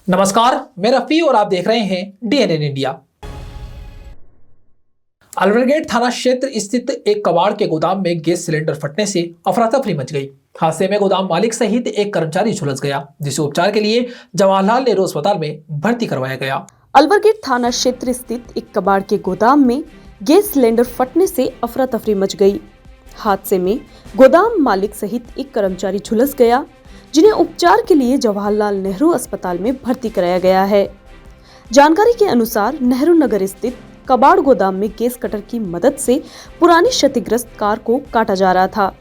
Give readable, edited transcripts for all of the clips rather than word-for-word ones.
नमस्कार, मैं रफी और आप देख रहे हैं डीएनएन इंडिया। अलवरगेट थाना क्षेत्र स्थित एक कबाड़ के गोदाम में गैस सिलेंडर फटने से अफरा तफरी मच गई। हादसे में गोदाम मालिक सहित एक कर्मचारी झुलस गया, जिसे उपचार के लिए जवाहरलाल नेहरू अस्पताल में भर्ती करवाया गया। अलवरगेट थाना क्षेत्र स्थित एक कबाड़ के गोदाम में गैस सिलेंडर फटने से अफरा तफरी मच गई। हादसे में गोदाम मालिक सहित एक कर्मचारी झुलस गया, जिन्हें उपचार के लिए जवाहरलाल नेहरू अस्पताल में भर्ती कराया गया है। जानकारी के अनुसार नेहरू नगर स्थित कबाड़ गोदाम में गैस कटर की मदद से पुरानी क्षतिग्रस्त कार को काटा जा रहा था।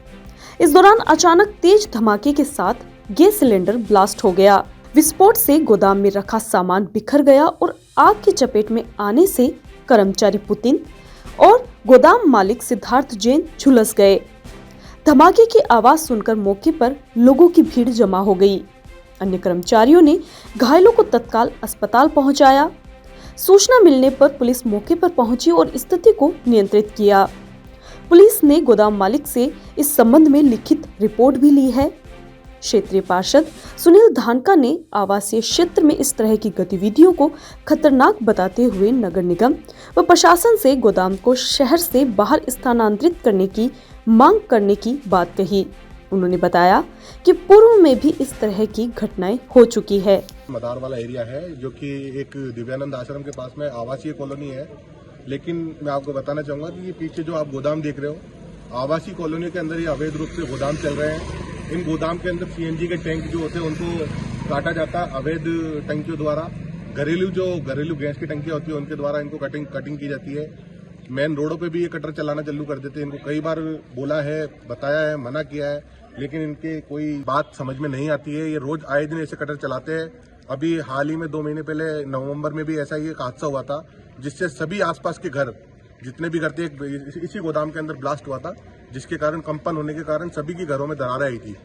इस दौरान अचानक तेज धमाके के साथ गैस सिलेंडर ब्लास्ट हो गया। विस्फोट से गोदाम में रखा सामान बिखर गया और आग की चपेट में आने से कर्मचारी पुतिन और गोदाम मालिक सिद्धार्थ जैन झुलस गए। धमाके की आवाज सुनकर मौके पर लोगों की भीड़ जमा हो गई। अन्य कर्मचारियों ने घायलों को तत्काल अस्पताल पहुंचाया। सूचना मिलने पर पुलिस मौके पर पहुंची और स्थिति को नियंत्रित किया। पुलिस ने गोदाम मालिक से इस संबंध में लिखित रिपोर्ट भी ली है। क्षेत्रीय पार्षद सुनील धानका ने आवासीय क्षेत्र में इस तरह की गतिविधियों को खतरनाक बताते हुए नगर निगम व प्रशासन से गोदाम को शहर से बाहर स्थानांतरित करने की मांग करने की बात कही। उन्होंने बताया कि पूर्व में भी इस तरह की घटनाएं हो चुकी है। मदार वाला एरिया है जो कि एक दिव्यानंद आश्रम के पास में आवासीय कॉलोनी है, लेकिन मैं आपको बताना चाहूंगा कि ये पीछे जो आप गोदाम देख रहे हो, आवासीय कॉलोनी के अंदर ये अवैध रूप से गोदाम चल रहे हैं। इन गोदाम के अंदर सीएनजी के टैंक जो होते हैं उनको काटा जाता है अवैध टंकियों द्वारा। घरेलू गैस की टंकियां होती है उनके द्वारा इनको कटिंग की जाती है। मेन रोडों पे भी ये कटर चलाना चालू कर देते हैं। इनको कई बार बोला है, बताया है, मना किया है, लेकिन इनके कोई बात समझ में नहीं आती है। ये रोज आए दिन ऐसे कटर चलाते हैं। अभी हाल ही में 2 महीने पहले नवंबर में भी ऐसा ही एक हादसा हुआ था, जिससे सभी आसपास के घर जितने भी घर थे इसी गोदाम के अंदर ब्लास्ट हुआ था, जिसके कारण कंपन होने के कारण सभी के घरों में दरारें आई थी।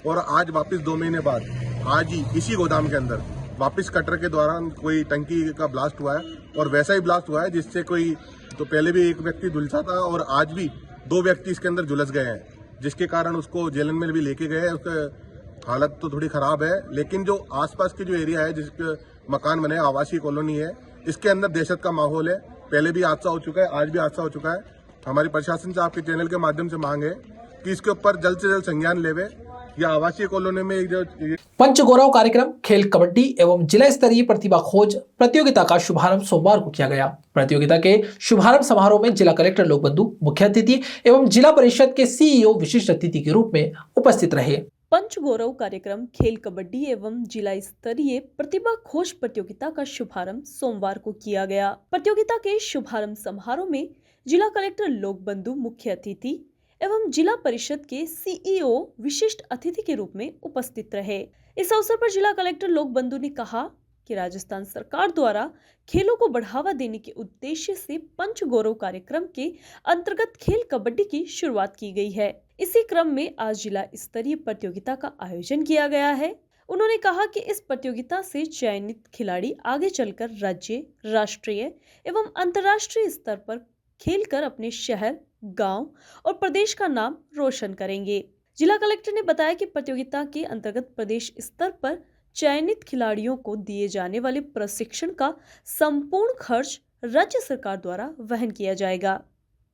और आज वापस 2 महीने बाद आज ही इसी गोदाम के अंदर वापस कटर के दौरान कोई टंकी का ब्लास्ट हुआ है, और वैसा ही ब्लास्ट हुआ है जिससे कोई तो पहले भी एक व्यक्ति झुलसा था और आज भी 2 व्यक्ति इसके अंदर झुलस गए हैं, जिसके कारण उसको जेल में भी लेके गए हैं। उसका हालत तो थोड़ी खराब है, लेकिन जो आसपास के जो एरिया है जिसके मकान बने आवासीय कॉलोनी है, इसके अंदर दहशत का माहौल है। पहले भी हादसा हो चुका है, आज भी हादसा हो चुका है। हमारी प्रशासन से आपके चैनल के माध्यम से मांग है कि इसके ऊपर जल्द से जल्द संज्ञान लेवे। या आवासीय कॉलोनी में एक जो पंचगौरव कार्यक्रम खेल कबड्डी एवं जिला स्तरीय प्रतिभा खोज प्रतियोगिता का शुभारंभ सोमवार को किया गया। प्रतियोगिता के शुभारंभ समारोह में जिला कलेक्टर लोकबंधु मुख्य अतिथि एवं जिला परिषद के सीईओ विशिष्ट अतिथि के रूप में उपस्थित रहे। पंचगौरव कार्यक्रम खेल कबड्डी एवं जिला स्तरीय प्रतिभा खोज प्रतियोगिता का शुभारंभ सोमवार को किया गया। प्रतियोगिता के शुभारंभ समारोह में जिला कलेक्टर लोकबंधु मुख्य अतिथि एवं जिला परिषद के सीईओ विशिष्ट अतिथि के रूप में उपस्थित रहे। इस अवसर पर जिला कलेक्टर लोकबंधु ने कहा कि राजस्थान सरकार द्वारा खेलों को बढ़ावा देने के उद्देश्य से पंचगौरव कार्यक्रम के अंतर्गत खेल कबड्डी की शुरुआत की गई है। इसी क्रम में आज जिला स्तरीय प्रतियोगिता का आयोजन किया गया है। उन्होंने कहा कि इस प्रतियोगिता से चयनित खिलाड़ी आगे चलकर राज्य, राष्ट्रीय एवं अंतर्राष्ट्रीय स्तर पर खेलकर अपने शहर, गांव और प्रदेश का नाम रोशन करेंगे। जिला कलेक्टर ने बताया कि प्रतियोगिता के अंतर्गत प्रदेश स्तर पर चयनित खिलाड़ियों को दिए जाने वाले प्रशिक्षण का संपूर्ण खर्च राज्य सरकार द्वारा वहन किया जाएगा,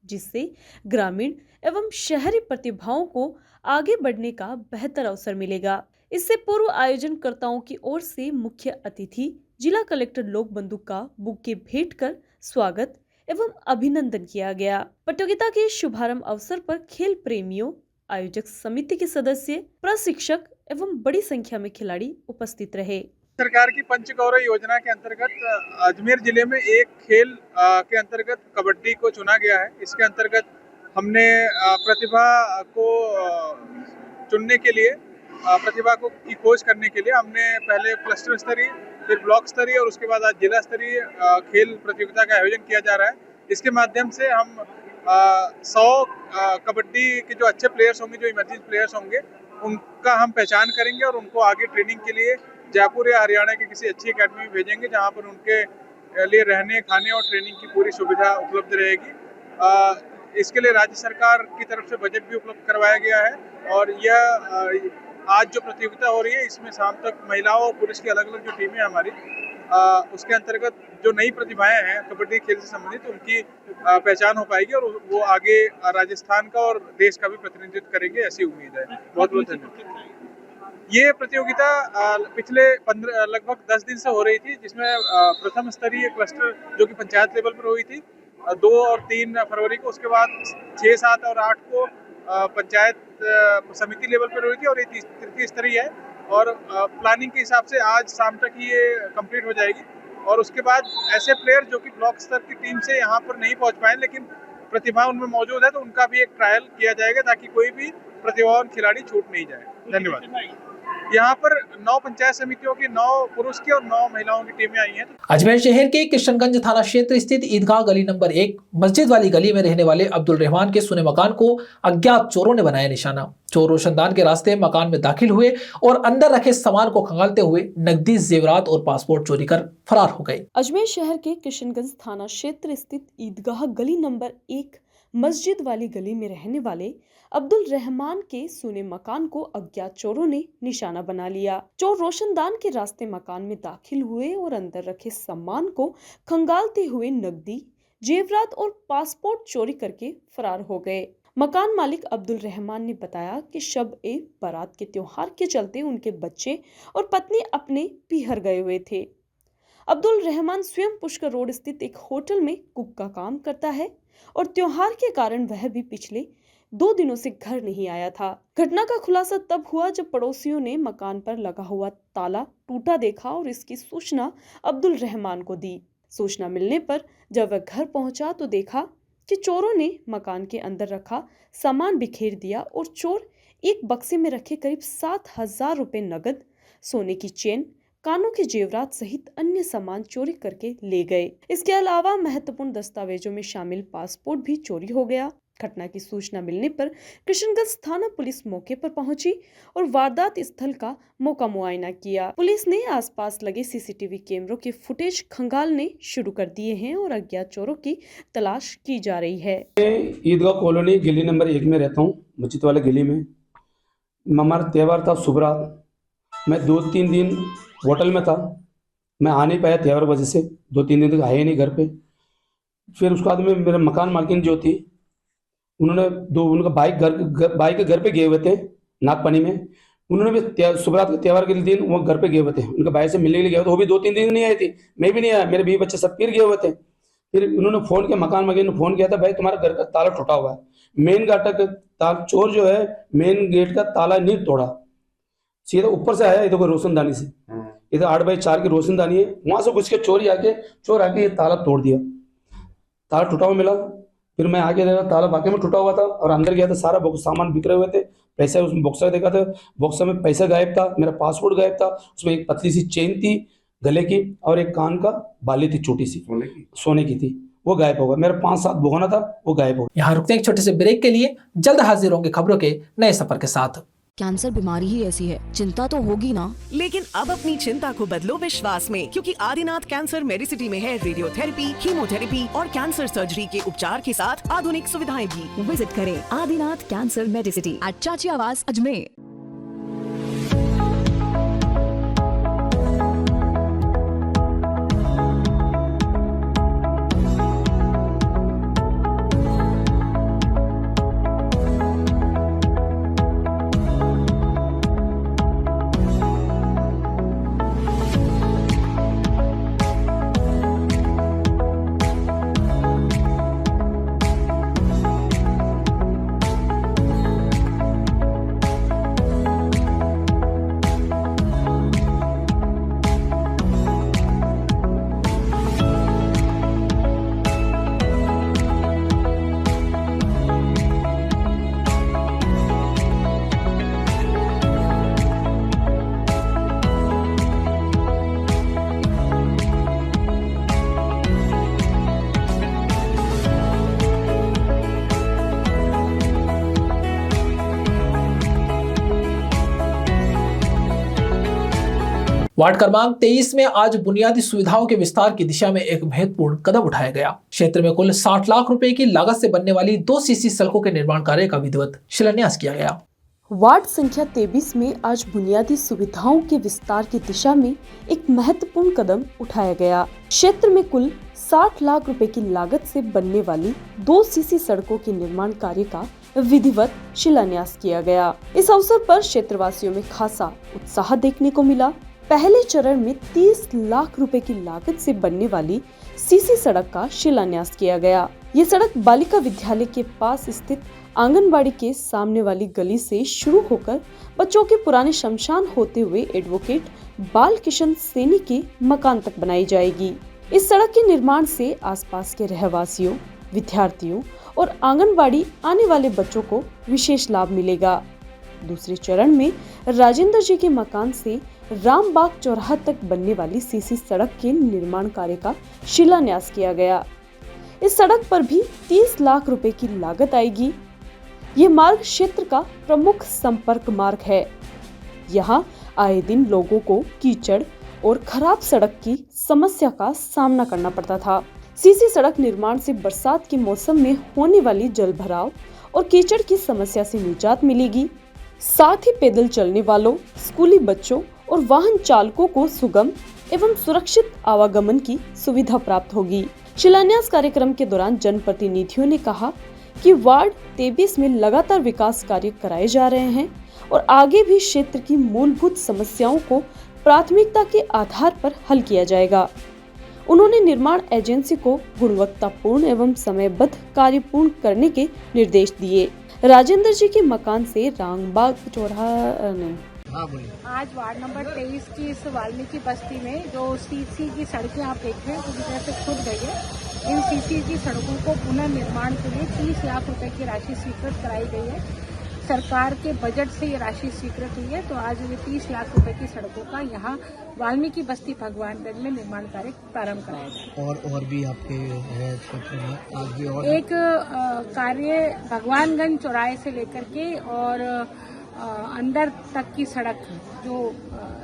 जिससे ग्रामीण एवं शहरी प्रतिभाओं को आगे बढ़ने का बेहतर अवसर मिलेगा। इससे पूर्व आयोजनकर्ताओं की ओर से मुख्य अतिथि जिला कलेक्टर लोकबंधु का बुके भेंट कर स्वागत एवं अभिनंदन किया गया। प्रतियोगिता के शुभारंभ अवसर पर खेल प्रेमियों, आयोजक समिति के सदस्य, प्रशिक्षक एवं बड़ी संख्या में खिलाड़ी उपस्थित रहे। सरकार की पंचगौरव योजना के अंतर्गत अजमेर जिले में एक खेल के अंतर्गत कबड्डी को चुना गया है। इसके अंतर्गत हमने प्रतिभा को चुनने के लिए, प्रतिभा को की खोज करने के लिए हमने पहले क्लस्टर स्तरीय, फिर ब्लॉक स्तरीय और उसके बाद आज जिला स्तरीय खेल प्रतियोगिता का आयोजन किया जा रहा है। इसके माध्यम से हम 100 कबड्डी के जो अच्छे प्लेयर्स होंगे, जो इमर्जिंग प्लेयर्स होंगे, उनका हम पहचान करेंगे और उनको आगे ट्रेनिंग के लिए जयपुर या हरियाणा के किसी अच्छी अकेडमी में भेजेंगे, जहां पर उनके लिए रहने, खाने और ट्रेनिंग की पूरी सुविधा उपलब्ध रहेगी। इसके लिए राज्य सरकार की तरफ से बजट भी उपलब्ध करवाया गया है और यह आज जो प्रतियोगिता हो रही है इसमें शाम तक महिलाओं और पुरुष की अलग अलग जो टीमें हैं हमारी उसके अंतर्गत जो नई प्रतिभाएं हैं कबड्डी खेल से संबंधित उनकी पहचान हो पाएगी और वो आगे राजस्थान का और देश का भी प्रतिनिधित्व करेंगे, ऐसी उम्मीद है। बहुत बहुत धन्यवाद। ये प्रतियोगिता पिछले लगभग 10 दिन से हो रही थी, जिसमें प्रथम स्तरीय क्लस्टर जो कि पंचायत लेवल पर हुई थी 2 और 3 फरवरी को, उसके बाद 6, 7 और 8 को पंचायत समिति लेवल पर हुई थी और ये तृतीय स्तरीय है और प्लानिंग के हिसाब से आज शाम तक ये कंप्लीट हो जाएगी और उसके बाद ऐसे प्लेयर जो कि ब्लॉक स्तर की टीम से यहाँ पर नहीं पहुँच पाए लेकिन प्रतिभा उनमें मौजूद है तो उनका भी एक ट्रायल किया जाएगा ताकि कोई भी प्रतिभावान खिलाड़ी छूट नहीं जाए। धन्यवाद। यहाँ पर 9 पंचायत समितियों की 9 पुरुष की और 9 महिलाओं की टीमें आई हैं। अजमेर शहर के किशनगंज थाना क्षेत्र स्थित ईदगाह गली नंबर 1 मस्जिद वाली गली में रहने वाले अब्दुल रहमान के सुने मकान को अज्ञात चोरों ने बनाया निशाना। चोर रोशनदान के रास्ते मकान में दाखिल हुए और अंदर रखे सामान को खंगालते हुए नकदी, जेवरात और पासपोर्ट चोरी कर फरार हो गए। अजमेर शहर के किशनगंज थाना क्षेत्र स्थित ईदगाह गली नंबर 1 मस्जिद वाली गली में रहने वाले अब्दुल रहमान के सुने मकान को अज्ञात चोरों ने निशाना बना लिया। चोर रोशनदान के रास्ते मकान में दाखिल हुए और अंदर रखे सामान को खंगालते हुए नकदी, जेवरात और पासपोर्ट चोरी करके फरार हो गए। मकान मालिक अब्दुल रहमान ने बताया कि शब-ए बारात के त्योहार के चलते उनके बच्चे और पत्नी अपने पीहर गए हुए थे। अब्दुल रहमान स्वयं पुष्कर रोड स्थित एक होटल में कुक का काम करता है और त्योहार के कारण वह भी पिछले 2 दिनों से घर नहीं आया था। घटना का खुलासा तब हुआ जब पड़ोसियों ने मकान पर लगा हुआ ताला टूटा देखा और इसकी सूचना अब्दुल रहमान को दी। सूचना मिलने पर जब वह घर पहुंचा तो देखा कि चोरों ने मकान के अंदर रखा सामान बिखेर दिया और चोर एक बक्से में रखे करीब 7,000 रुपए नगद, सोने की चेन, कानों के जेवरात सहित अन्य सामान चोरी करके ले गए। इसके अलावा महत्वपूर्ण दस्तावेजों में शामिल पासपोर्ट भी चोरी हो गया। घटना की सूचना मिलने पर किशनगंज थाना पुलिस मौके पर पहुंची और वारदात स्थल का मौका मुआयना किया। पुलिस ने आसपास लगे सीसीटीवी कैमरों के फुटेज खंगालने शुरू कर दिए हैं और अज्ञात चोरों की तलाश की जा रही है। ईदगाह कॉलोनी गली नंबर 1 में रहता हूँ, मस्जिद वाले गली में। हमारा त्यौहार था शुभरात। मैं 2-3 दिन होटल में था, मैं आ नहीं पाया त्यौहार वजह से, 2-3 दिन तक आए नहीं घर पे। फिर उसके बाद में मेरे मकान मालकिन जो थी उन्होंने उनका बाइक के घर पे गए हुए थे नागपानी में। उन्होंने भी शुभरात के त्यौहार के दिन वो घर पे गए हुए थे, उनके भाई से मिलने के लिए गए थे। वो भी 2-3 दिन नहीं आए थे, मैं भी नहीं आया, मेरे बीवी बच्चे सब फिर गए हुए थे। फिर उन्होंने फ़ोन किया, मकान मालिक ने फ़ोन किया था, भाई तुम्हारा घर का ताला टूटा हुआ है। मेन गेट का चोर जो है मेन गेट का ताला नहीं तोड़ा, सीधा ऊपर से आया इधर को रोशनदानी से, इधर 8x4 की रोशनदानी है, वहां से घुस के चोर आके ये ताला तोड़ दिया। ताला टूटा हुआ मिला। फिर मैं आके देखा ताला वाकई में टूटा हुआ था और अंदर गया था, सारा सामान बिखरे हुए थे। पैसा उसमें बॉक्सर देखा था, बॉक्सर में पैसा गायब था, मेरा पासपोर्ट गायब था, उसमें एक पतली सी चेन थी गले की और एक कान का बाली थी छोटी सी सोने की थी, वो गायब हो गया। मेरा 5-7 भगोना था, वो गायब हो गया। यहाँ रुकते एक छोटे से ब्रेक के लिए, जल्द हाजिर होंगे खबरों के नए सफर के साथ। कैंसर बीमारी ही ऐसी है, चिंता तो होगी ना। लेकिन अब अपनी चिंता को बदलो विश्वास में, क्योंकि आदिनाथ कैंसर मेडिसिटी में है रेडियोथेरेपी, कीमोथेरेपी और कैंसर सर्जरी के उपचार के साथ आधुनिक सुविधाएं भी। विजिट करें आदिनाथ कैंसर मेडिसिटी एट चाची आवास अजमेर। वार्ड क्रमांक 23 में आज बुनियादी सुविधाओं के विस्तार की दिशा में एक महत्वपूर्ण कदम उठाया गया। क्षेत्र में कुल 60 लाख रुपए की लागत से बनने वाली 2 सीसी सड़कों के निर्माण कार्य का विधिवत शिलान्यास किया गया। वार्ड संख्या 23 में आज बुनियादी सुविधाओं के विस्तार की दिशा में एक महत्वपूर्ण कदम उठाया गया। क्षेत्र में कुल 60 लाख रुपए की लागत से बनने वाली 2 सीसी सड़कों के निर्माण कार्य का विधिवत शिलान्यास किया गया। इस अवसर पर क्षेत्रवासियों में खासा उत्साह देखने को मिला। पहले चरण में 30 लाख रुपए की लागत से बनने वाली सीसी सड़क का शिलान्यास किया गया। ये सड़क बालिका विद्यालय के पास स्थित आंगनबाड़ी के सामने वाली गली से शुरू होकर बच्चों के पुराने शमशान होते हुए एडवोकेट बाल किशन सैनी के मकान तक बनाई जाएगी। इस सड़क के निर्माण से आसपास के रहवासियों, विद्यार्थियों और आंगनबाड़ी आने वाले बच्चों को विशेष लाभ मिलेगा। दूसरे चरण में राजेंद्र जी के मकान से रामबाग चौराहा तक बनने वाली सीसी सड़क के निर्माण कार्य का शिलान्यास किया गया। इस सड़क पर भी 30 लाख रुपए की लागत आएगी। ये मार्ग क्षेत्र का प्रमुख संपर्क मार्ग है। यहाँ आए दिन लोगों को कीचड़ और खराब सड़क की समस्या का सामना करना पड़ता था। सीसी सड़क निर्माण से बरसात के मौसम में होने वाली जल भराव और कीचड़ की समस्या से निजात मिलेगी। साथ ही पैदल चलने वालों, स्कूली बच्चों और वाहन चालकों को सुगम एवं सुरक्षित आवागमन की सुविधा प्राप्त होगी। शिलान्यास कार्यक्रम के दौरान जनप्रतिनिधियों ने कहा कि वार्ड 23 में लगातार विकास कार्य कराए जा रहे हैं और आगे भी क्षेत्र की मूलभूत समस्याओं को प्राथमिकता के आधार पर हल किया जाएगा। उन्होंने निर्माण एजेंसी को गुणवत्तापूर्ण एवं समयबद्ध कार्य पूर्ण करने के निर्देश दिए। राजेंद्र जी के मकान से रामबाग चौराहा आज वार्ड नंबर 23 की इस वाल्मीकि बस्ती में जो सीसी की सड़कें आप देख रहे हैं पूरी तरह से छूट गई है। इन सीसी की सड़कों को पुनर्निर्माण के लिए 30 लाख रुपए की राशि स्वीकृत कराई गई है। सरकार के बजट से ये राशि स्वीकृत हुई है। तो आज ये 30 लाख रुपए की सड़कों का यहाँ वाल्मीकि बस्ती भगवानगंज में निर्माण कार्य प्रारंभ कराया जाए। और भी आपके है क्षेत्र में आज भी और एक कार्य भगवानगंज चौराहे से लेकर के और अंदर तक की सड़क जो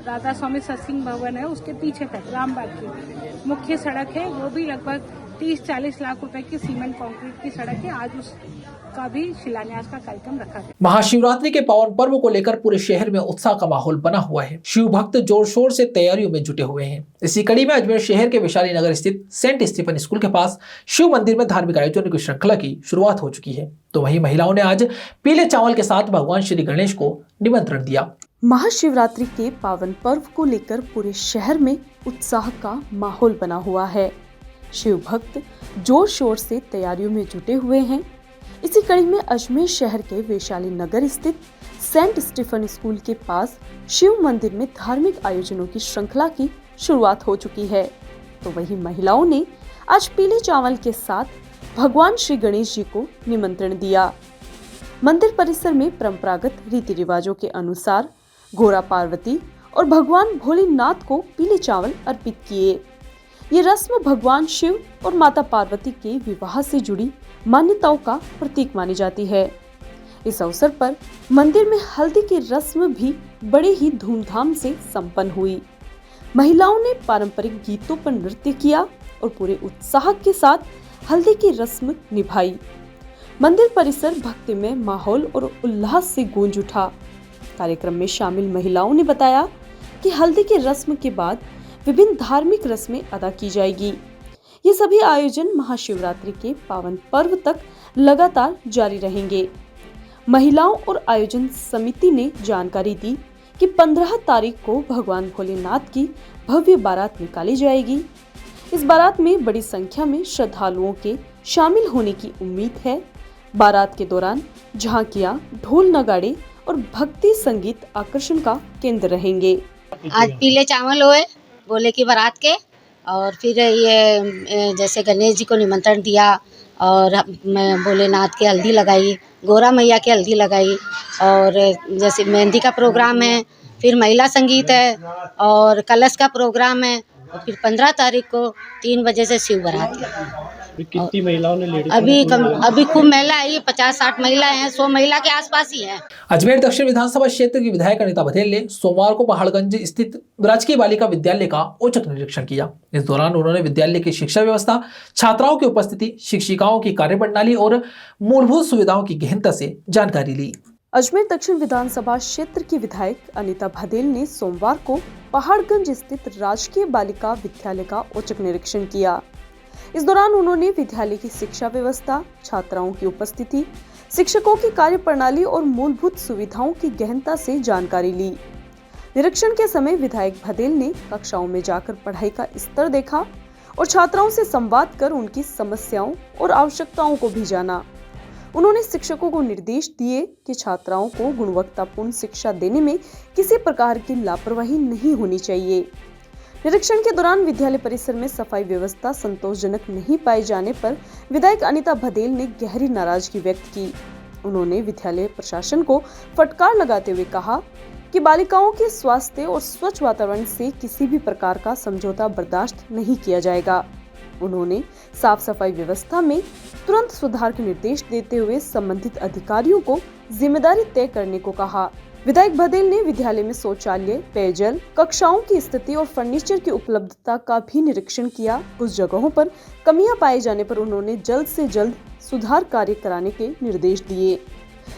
राधा स्वामी सत्संग भवन है उसके पीछे तक रामबाग की मुख्य सड़क है, वो भी लगभग 30-40 लाख रुपए की सीमेंट कंक्रीट की सड़क है। आज उसका भी शिलान्यास का कार्यक्रम रखा गया। महाशिवरात्रि के पावन पर्व को लेकर पूरे शहर में उत्साह का माहौल बना हुआ है। शिव भक्त जोर शोर से तैयारियों में जुटे हुए हैं। इसी कड़ी में अजमेर शहर के वैशाली नगर स्थित सेंट स्टीफन स्कूल के पास शिव मंदिर में धार्मिक आयोजनों की श्रृंखला की शुरुआत हो चुकी है। तो वहीं महिलाओं ने आज पीले चावल के साथ भगवान श्री गणेश को निमंत्रण दिया। महाशिवरात्रि के पावन पर्व को लेकर पूरे शहर में उत्साह का माहौल बना हुआ है। शिव भक्त जोर शोर से तैयारियों में जुटे हुए हैं। इसी कड़ी में अजमेर शहर के वैशाली नगर स्थित सेंट स्टीफन स्कूल के पास शिव मंदिर में धार्मिक आयोजनों की श्रृंखला की शुरुआत हो चुकी है। तो वहीं महिलाओं ने आज पीले चावल के साथ भगवान श्री गणेश जी को निमंत्रण दिया। मंदिर परिसर में परंपरागत रीति रिवाजों के अनुसार घोड़ा पार्वती और भगवान भोलेनाथ को पीले चावल अर्पित किए। ये रस्म भगवान शिव और माता पार्वती के विवाह से जुड़ी मान्यताओं का प्रतीक मानी जाती है। इस अवसर पर मंदिर में हल्दी की रस्म भी बड़े ही धूमधाम से संपन्न हुई। महिलाओं ने पारंपरिक गीतों पर नृत्य किया और पूरे उत्साह के साथ हल्दी की रस्म निभाई। मंदिर परिसर भक्तिमय माहौल और उल्लास से गूंज उठा। कार्यक्रम में शामिल महिलाओं ने बताया कि हल्दी की रस्म के बाद विभिन्न धार्मिक रस्में अदा की जाएगी। ये सभी आयोजन महाशिवरात्रि के पावन पर्व तक लगातार जारी रहेंगे। महिलाओं और आयोजन समिति ने जानकारी दी कि 15 तारीख को भगवान भोलेनाथ की भव्य बारात निकाली जाएगी। इस बारात में बड़ी संख्या में श्रद्धालुओं के शामिल होने की उम्मीद है। बारात के दौरान झांकियां, ढोल नगाड़े और भक्ति संगीत आकर्षण का केंद्र रहेंगे। आज पीले चावल हुए भोले की बारात के, और फिर ये जैसे गणेश जी को निमंत्रण दिया और मैं भोलेनाथ की हल्दी लगाई, गोरा मैया की हल्दी लगाई, और जैसे मेहंदी का प्रोग्राम है, फिर महिला संगीत है और कलश का प्रोग्राम है, और फिर 15 तारीख को 3 बजे से शिव बारात है। कितनी महिलाओं ने लेडीज अभी खूब महिला आई, 50-60 महिलाएं हैं, 100 महिला के आसपास ही हैं। अजमेर दक्षिण विधानसभा क्षेत्र की विधायक अनीता बघेल ने सोमवार को पहाड़गंज स्थित राजकीय बालिका विद्यालय का औचक निरीक्षण किया। इस दौरान उन्होंने विद्यालय की शिक्षा व्यवस्था, छात्राओं की उपस्थिति, शिक्षिकाओं की कार्यप्रणाली और मूलभूत सुविधाओं की गहनता से जानकारी ली। अजमेर दक्षिण विधानसभा क्षेत्र की विधायक अनीता भदेल ने सोमवार को पहाड़गंज स्थित राजकीय बालिका विद्यालय का औचक निरीक्षण किया। इस दौरान उन्होंने विद्यालय की शिक्षा व्यवस्था, छात्राओं की उपस्थिति, शिक्षकों की कार्यप्रणाली और मूलभूत सुविधाओं की गहनता से जानकारी ली। निरीक्षण के समय विधायक भदेल ने कक्षाओं में जाकर पढ़ाई का स्तर देखा और छात्राओं से संवाद कर उनकी समस्याओं और आवश्यकताओं को भी जाना। उन्होंने शिक्षकों को निर्देश दिए कि छात्राओं को गुणवत्तापूर्ण शिक्षा देने में किसी प्रकार की लापरवाही नहीं होनी चाहिए। निरीक्षण के दौरान विद्यालय परिसर में सफाई व्यवस्था संतोषजनक नहीं पाए जाने पर विधायक अनीता भदेल ने गहरी नाराजगी व्यक्त की। उन्होंने विद्यालय प्रशासन को फटकार लगाते हुए कहा कि बालिकाओं के स्वास्थ्य और स्वच्छ वातावरण से किसी भी प्रकार का समझौता बर्दाश्त नहीं किया जाएगा। उन्होंने साफ सफाई व्यवस्था में तुरंत सुधार के निर्देश देते हुए संबंधित अधिकारियों को जिम्मेदारी तय करने को कहा। विधायक भदेल ने विद्यालय में शौचालय, पेयजल, कक्षाओं की स्थिति और फर्नीचर की उपलब्धता का भी निरीक्षण किया। कुछ जगहों पर कमियां पाए जाने पर उन्होंने जल्द से जल्द सुधार कार्य कराने के निर्देश दिए।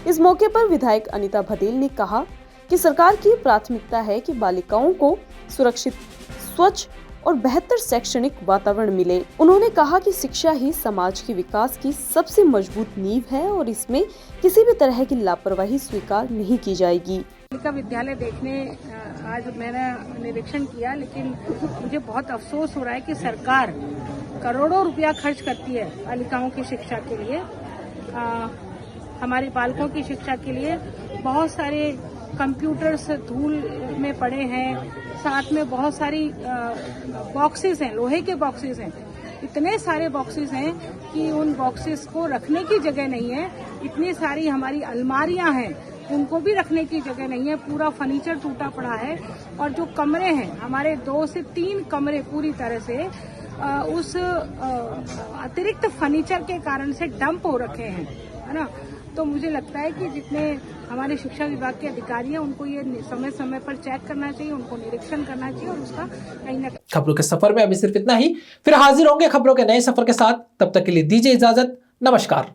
इस मौके पर विधायक अनीता भदेल ने कहा कि सरकार की प्राथमिकता है कि बालिकाओं को सुरक्षित, स्वच्छ और बेहतर शैक्षणिक वातावरण मिले। उन्होंने कहा कि शिक्षा ही समाज के विकास की सबसे मजबूत नींव है और इसमें किसी भी तरह की लापरवाही स्वीकार नहीं की जाएगी। बालिका विद्यालय देखने आज मैंने निरीक्षण किया, लेकिन मुझे बहुत अफसोस हो रहा है कि सरकार करोड़ों रुपया खर्च करती है बालिकाओं की शिक्षा के लिए, हमारे बालकों की शिक्षा के लिए। बहुत सारे कंप्यूटर्स धूल में पड़े हैं, साथ में बहुत सारी बॉक्सेस हैं, लोहे के बॉक्सेस हैं, इतने सारे बॉक्सेस हैं कि उन बॉक्सेस को रखने की जगह नहीं है। इतनी सारी हमारी अलमारियां हैं, उनको भी रखने की जगह नहीं है। पूरा फर्नीचर टूटा पड़ा है और जो कमरे हैं हमारे 2 से 3 कमरे पूरी तरह से उस अतिरिक्त फर्नीचर के कारण से डंप हो रखे हैं, है ना। तो मुझे लगता है कि जितने हमारे शिक्षा विभाग के अधिकारी हैं उनको ये समय समय पर चेक करना चाहिए, उनको निरीक्षण करना चाहिए और उसका कहीं ना कहीं। खबरों के सफर में अभी सिर्फ इतना ही। फिर हाजिर होंगे खबरों के नए सफर के साथ। तब तक के लिए दीजिए इजाजत। नमस्कार।